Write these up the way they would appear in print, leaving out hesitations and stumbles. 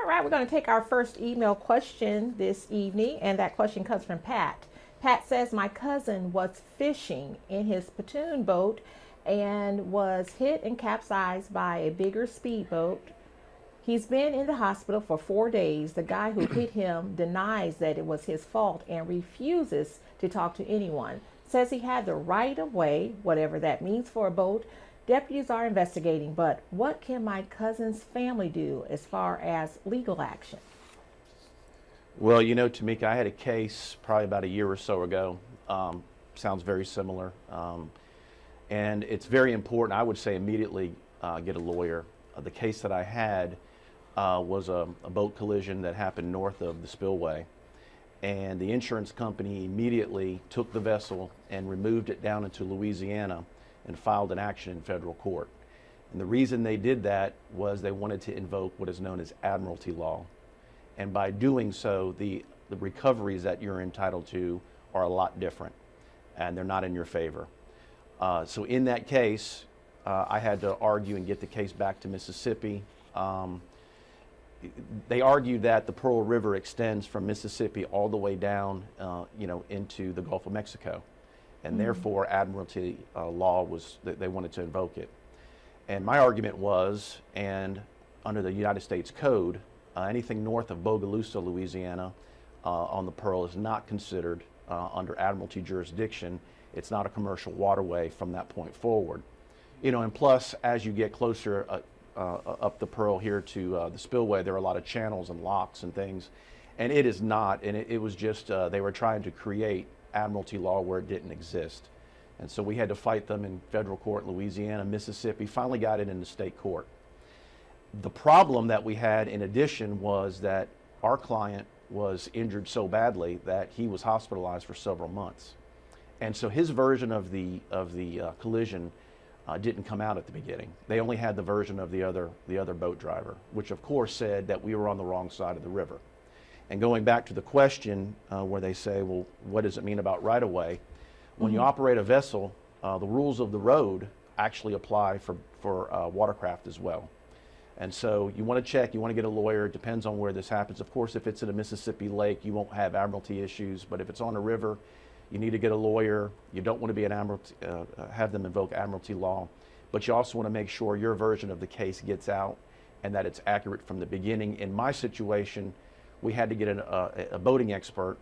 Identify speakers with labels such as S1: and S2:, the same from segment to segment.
S1: right, we're going to take our first email question this evening, and that question comes from Pat. Pat says, my cousin was fishing in his pontoon boat and was hit and capsized by a bigger speedboat. He's been in the hospital for 4 days. The guy who hit him denies that it was his fault and refuses to talk to anyone. Says he had the right of way, whatever that means for a boat. Deputies are investigating, but what can my cousin's family do as far as legal action?
S2: Well, you know, Tamika, I had a case probably about a year or so ago. Sounds very similar. And it's very important, I would say, immediately get a lawyer. The case that I had was a boat collision that happened north of the spillway. And the insurance company immediately took the vessel and removed it down into Louisiana and filed an action in federal court. And the reason they did that was they wanted to invoke what is known as admiralty law. And by doing so, the recoveries that you're entitled to are a lot different, and they're not in your favor. So in that case, I had to argue and get the case back to Mississippi. They argued that the Pearl River extends from Mississippi all the way down, into the Gulf of Mexico, and therefore admiralty law was that they wanted to invoke it. And my argument was, and under the United States Code, anything north of Bogalusa, Louisiana, on the Pearl is not considered under admiralty jurisdiction. It's not a commercial waterway from that point forward. You know, and plus, as you get closer up the Pearl here to the spillway, there are a lot of channels and locks and things, and it is not. And it was just they were trying to create admiralty law where it didn't exist, and so we had to fight them in federal court, Louisiana, Mississippi. Finally, got it in the state court. The problem that we had, in addition, was that our client was injured so badly that he was hospitalized for several months, and so his version of the collision didn't come out at the beginning. They only had the version of the other boat driver, which of course said that we were on the wrong side of the river. And going back to the question where they say, well, what does it mean about right-of-way? When you operate a vessel, the rules of the road actually apply for watercraft as well. And so you want to check, you want to get a lawyer. It depends on where this happens. Of course, if it's in a Mississippi lake, you won't have admiralty issues, but if it's on a river, you need to get a lawyer. You don't want to be an admiralty, have them invoke admiralty law, but you also want to make sure your version of the case gets out and that it's accurate from the beginning. In my situation, we had to get a boating expert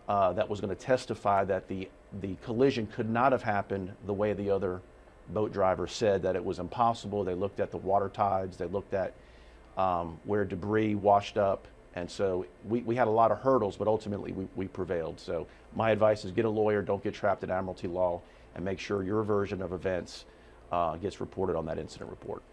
S2: that was going to testify that the collision could not have happened the way the other boat driver said, that it was impossible. They looked at the water tides, they looked at where debris washed up, and so we had a lot of hurdles, but ultimately we prevailed. So my advice is get a lawyer, don't get trapped in admiralty law, and make sure your version of events gets reported on that incident report.